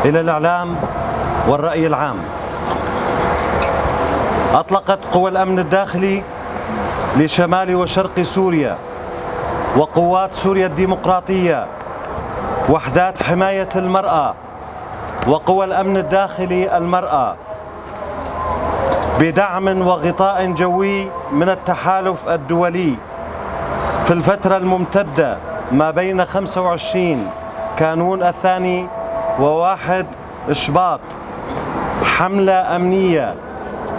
إلى الإعلام والرأي العام. أطلقت قوى الأمن الداخلي لشمال وشرق سوريا وقوات سوريا الديمقراطية، وحدات حماية المرأة وقوى الأمن الداخلي المرأة، بدعم وغطاء جوي من التحالف الدولي في الفترة الممتدة ما بين 25 كانون الثاني و1 شباط، حملة أمنية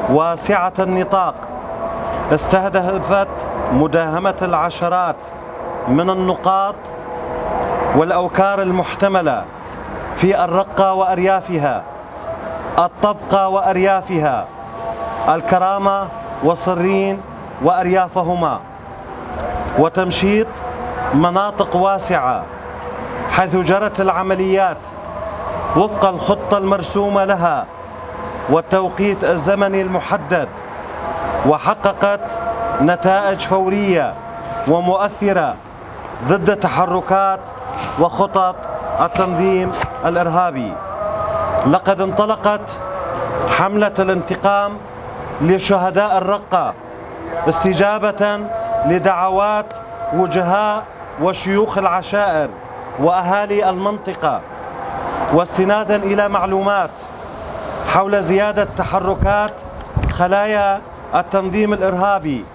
واسعة النطاق استهدفت مداهمة العشرات من النقاط والأوكار المحتملة في الرقة وأريافها، الطبقة وأريافها، الكرامة وصرين وأريافهما، وتمشيط مناطق واسعة حيث جرت العمليات وفق الخطة المرسومة لها والتوقيت الزمني المحدد، وحققت نتائج فورية ومؤثرة ضد تحركات وخطط التنظيم الإرهابي. لقد انطلقت حملة الانتقام لشهداء الرقة استجابة لدعوات وجهاء وشيوخ العشائر وأهالي المنطقة، واستنادا إلى معلومات حول زيادة تحركات خلايا التنظيم الإرهابي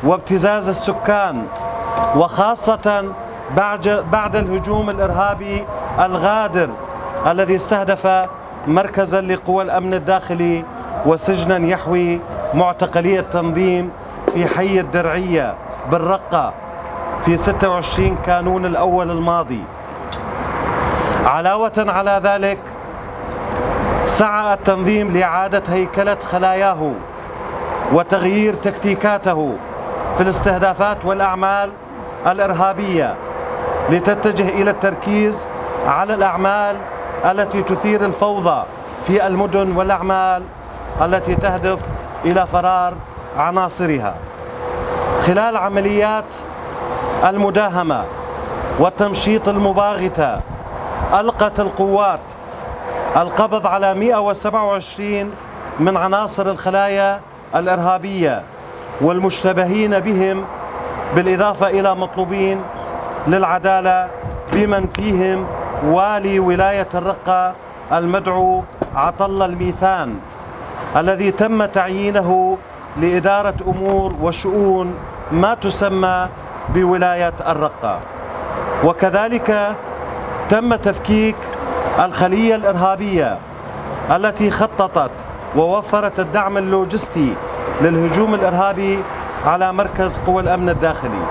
وابتزاز السكان، وخاصة بعد الهجوم الإرهابي الغادر الذي استهدف مركزا لقوى الأمن الداخلي وسجنا يحوي معتقلي التنظيم في حي الدرعية بالرقة في 26 كانون الأول الماضي. علاوة على ذلك، سعى التنظيم لإعادة هيكلة خلاياه وتغيير تكتيكاته في الاستهدافات والأعمال الإرهابية لتتجه إلى التركيز على الأعمال التي تثير الفوضى في المدن والأعمال التي تهدف إلى فرار عناصرها. خلال عمليات المداهمة والتمشيط المباغتة، ألقت القوات القبض على 127 من عناصر الخلايا الإرهابية والمشتبهين بهم، بالإضافة إلى مطلوبين للعدالة بمن فيهم والي ولاية الرقة المدعو عطلة الميثان، الذي تم تعيينه لإدارة أمور وشؤون ما تسمى بولاية الرقة. وكذلك تم تفكيك الخلية الإرهابية التي خططت ووفرت الدعم اللوجستي للهجوم الإرهابي على مركز قوى الأمن الداخلي،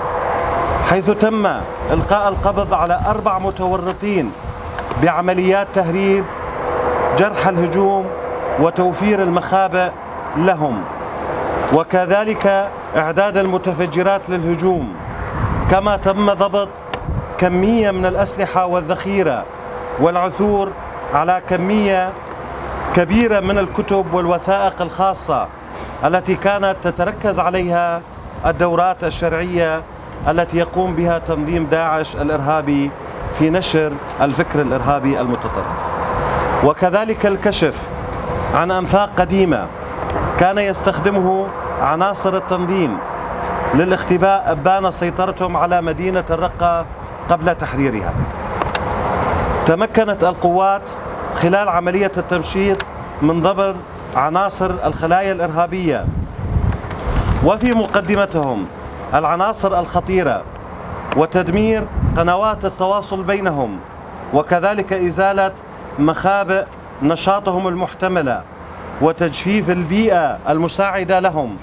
حيث تم إلقاء القبض على 4 متورطين بعمليات تهريب جرح الهجوم وتوفير المخابئ لهم، وكذلك إعداد المتفجرات للهجوم. كما تم ضبط كمية من الأسلحة والذخيرة والعثور على كمية كبيرة من الكتب والوثائق الخاصة التي كانت تتركز عليها الدورات الشرعية التي يقوم بها تنظيم داعش الإرهابي في نشر الفكر الإرهابي المتطرف. وكذلك الكشف عن أنفاق قديمة كان يستخدمه عناصر التنظيم للاختباء أبان سيطرتهم على مدينة الرقة قبل تحريرها. تمكنت القوات خلال عملية التمشيط من ضبط عناصر الخلايا الإرهابية، وفي مقدمتهم العناصر الخطيرة، وتدمير قنوات التواصل بينهم، وكذلك إزالة مخابئ نشاطهم المحتملة وتجفيف البيئة المساعدة لهم،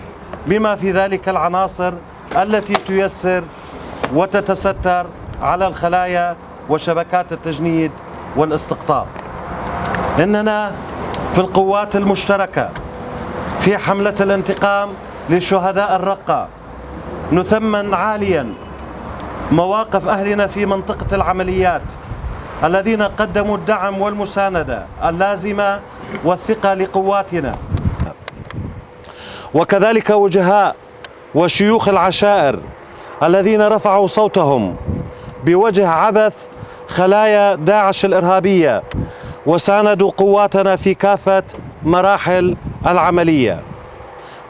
بما في ذلك العناصر التي تيسر وتتستر على الخلايا وشبكات التجنيد والاستقطاب. إننا في القوات المشتركة في حملة الانتقام لشهداء الرقة نثمن عاليا مواقف أهلنا في منطقة العمليات الذين قدموا الدعم والمساندة اللازمة والثقة لقواتنا، وكذلك وجهاء وشيوخ العشائر الذين رفعوا صوتهم بوجه عبث خلايا داعش الإرهابية وساندوا قواتنا في كافة مراحل العملية.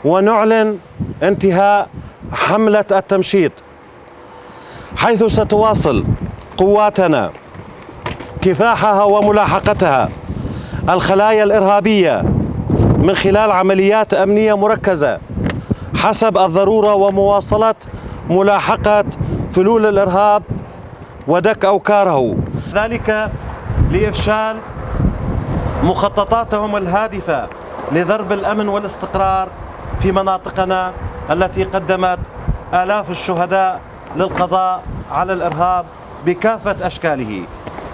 ونعلن انتهاء حملة التمشيط، حيث ستواصل قواتنا كفاحها وملاحقتها الخلايا الإرهابية من خلال عمليات أمنية مركزة حسب الضرورة، ومواصلة ملاحقة فلول الإرهاب ودك أوكاره، ذلك لإفشال مخططاتهم الهادفة لضرب الأمن والاستقرار في مناطقنا التي قدمت آلاف الشهداء للقضاء على الإرهاب بكافة أشكاله.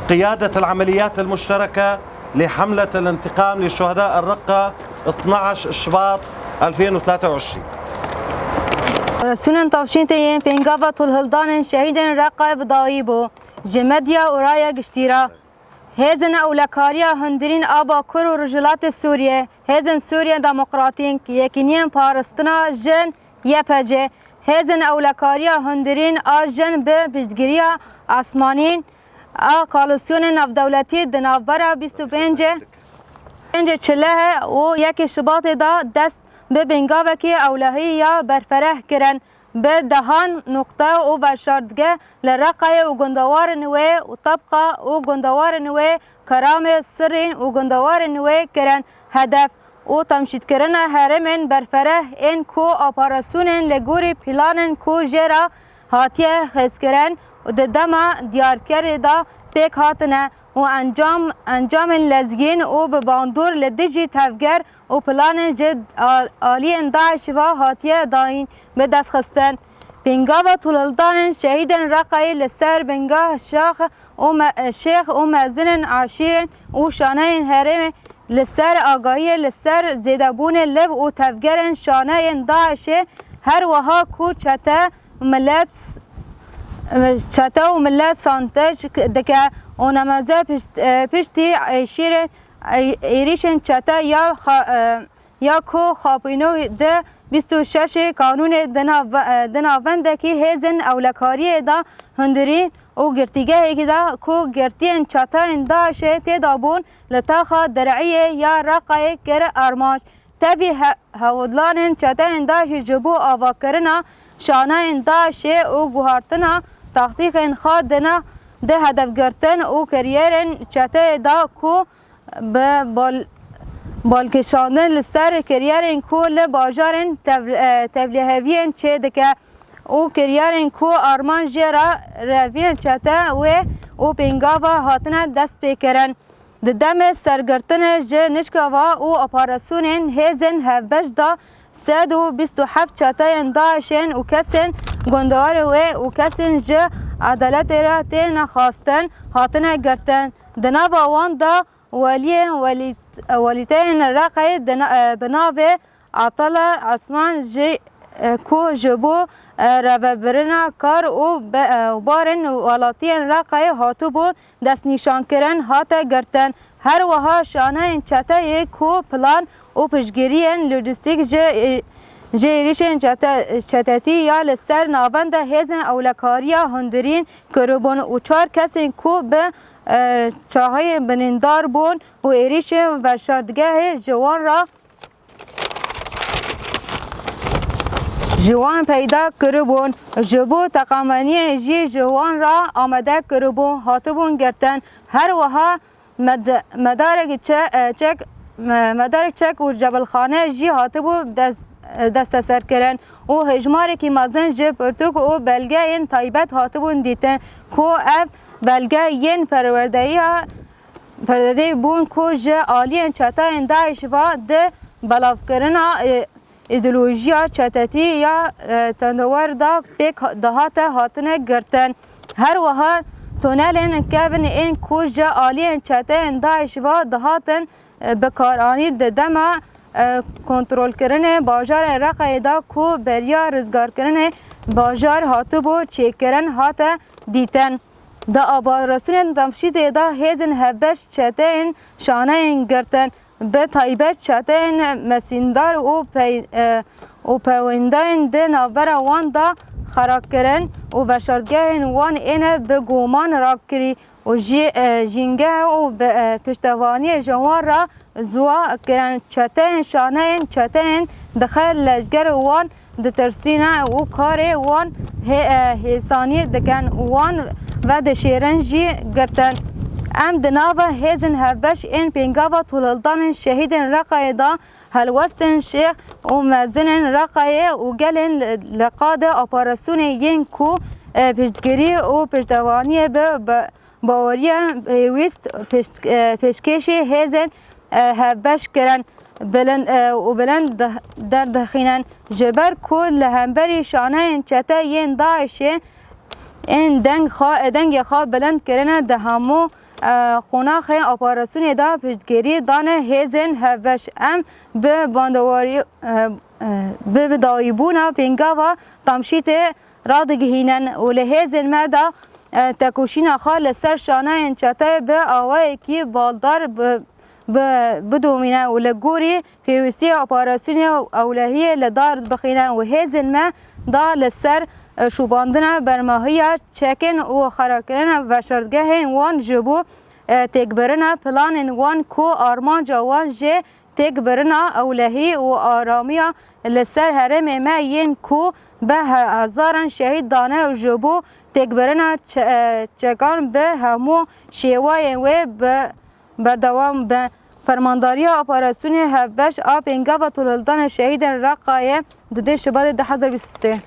قيادة العمليات المشتركة لحملة الانتقام للشهداء الرقة 12 شباط 2023. رسولن طوشينتين بينغابة الهلدان شهيدن رقا بضايبو جمديا ورايا قشتيرا هزن أولكاريا هندرين آبا كرو رجلات سوريا هزن سوريا ديمقراطين يكينين بارستنا جن يبجي هزن أولكاريا هندرين آجن ببجدگريا عثمانين قالوسيون ناف دولتي دنافبرا 25 چله و یک شباط دا دست به بنگاوکی اولهی یا برفره کرن به دهان نقطه و برشاردگه لرقای و گندوار نوی و طبقه و گندوار نوی کرام سرین و گندوار نوی کرن هدف و تمشید کرن هرمن برفره این کو آپاراسون لگوری پلان کو جرا هاتیه خیز کرن و دما دیارکر دا پیک هاتنه و انجام لزگین و به باندور لدیجی تفگر و پلان جد آلی داعش و هاتیه داین به دست خستن. بنگاه و طولالدان شهیدن رقای لسر بنگاه شیخ و مزن عاشیر و شانه هرم لسر آگاهی لسر زیدبون لب و تفگر شانه داعش هر وها کو چته و ملت سانتج دکه و نمازه پشتی ایریشن چته یا کو خاپینو ده 26 قانون دناوندکی هزن اولکاری دا هندرین و گرتیگه دا کو گرتین چته داشه تدابون لطاقه درعیه یا رقای کر ارماش تبی هودلان چته داشه جبو آوا کرنا شانه داشه و گوهارتنا تحقیق خواد دنا ده هدف گرتن و کریرن چته دا کو به بالکشاندن لسر کریرن کو لباجارن تبلیغوین چه دکه و کریرن کو آرمان جرا روین چته و پنگاوا هاتنه دست بکرن دم سرگرتن جه نشکاوا و اپاراسونین هزن هفبش دا 127 چته داعشن و کسن گندوار و کسن جه عدالت را تین خواستن هاتنه گرتن دناو آوان دا ولیتین رقی بناو عطل عثمان جی کو جبو روبرنا کار و بارن ولاتین رقی هاتو بون دست نشان کرن هاته گرتن هر وها شانه چته کو پلان و پشگیرین لوجستیک جیریشن چتتی یا لسر ناوند هزن اولکاریا هندرین کروبون و 4 کسین کو به چاهای بنیندار بون و ایریش و شاردگاه جوان پیدا کربون جبو تقامنی جوان را آمده کربون هاتبون گرتن هر وها مدارک چک و جبل خانه جی هاتبو دست سر کرن و هجماری که مازن جه پرتوک و بلگه این تایبت هاتبون دیتن که اف بلگه این پرورده بون که جه آلین چتا این داعش و ده بلاف کرنا ایدئولوژیا چتتی یا تندور دا پیک دهات هاتنه گرتن هر وها تونلین کبن این که جه آلین چتا این داعش و دهاتن بکارانی دما کنترل کردن بازار رقای دا کو بریا رزگار کردن بازار هاتو بو چک کردن هات دیتن دا آباد رسون دمشید دا هزن هبش چتین شانه گرتن به تایبت چتین مسیندار و پیوندین ده نابر وان دا خراکرن و وشارتگاهن وان اینه به گومان را کری و جینگه و پشتوانی جوان را زوا کرن چتین شانه چتین دخل لشگر وان دترسینا و کار وان حسانی دکن وان و دشیرن جی گرتن ام دناوه هزن هبش این پینگاوا طولالدان شهیدن رقایدا هلوستن شیخ و مزنن رقایه و گلن لقاد اپاراسون ین کو پشتگیری و پشتوانی به باوریان ویست پشکشی هزن هبش کرن بلند در دخینن جبر کل لهمبری شانه این چته ین داعشه این دنگ خواه بلند کرنه ده همو خوناخ اپاراسون دا پشتگیری دانه هزن هبش ام به باندواری به دایبونا پینگا و تمشیت رادگهینن و لهزن مدا تکوشین خال سر شانه این چته به آوه کی بالدار بدومینه و لگوری پیوستی اپاراسون اولهی لدار بخینه و هزن ما دا لسر شوباندن برماهی چکن و خراکرن و شرطگه وان جبو تکبرن پلان وان کو آرمان جوان جه تکبرن اولهی و آرامی لسر حرم ما ین کو به هزاران شهید دانه و جبو تکبرن چکان به همو شیوای و بردوام به فرمانداری اپاراسون هبش آب انگا و طولالدان شهید رقایه دده شباد 2023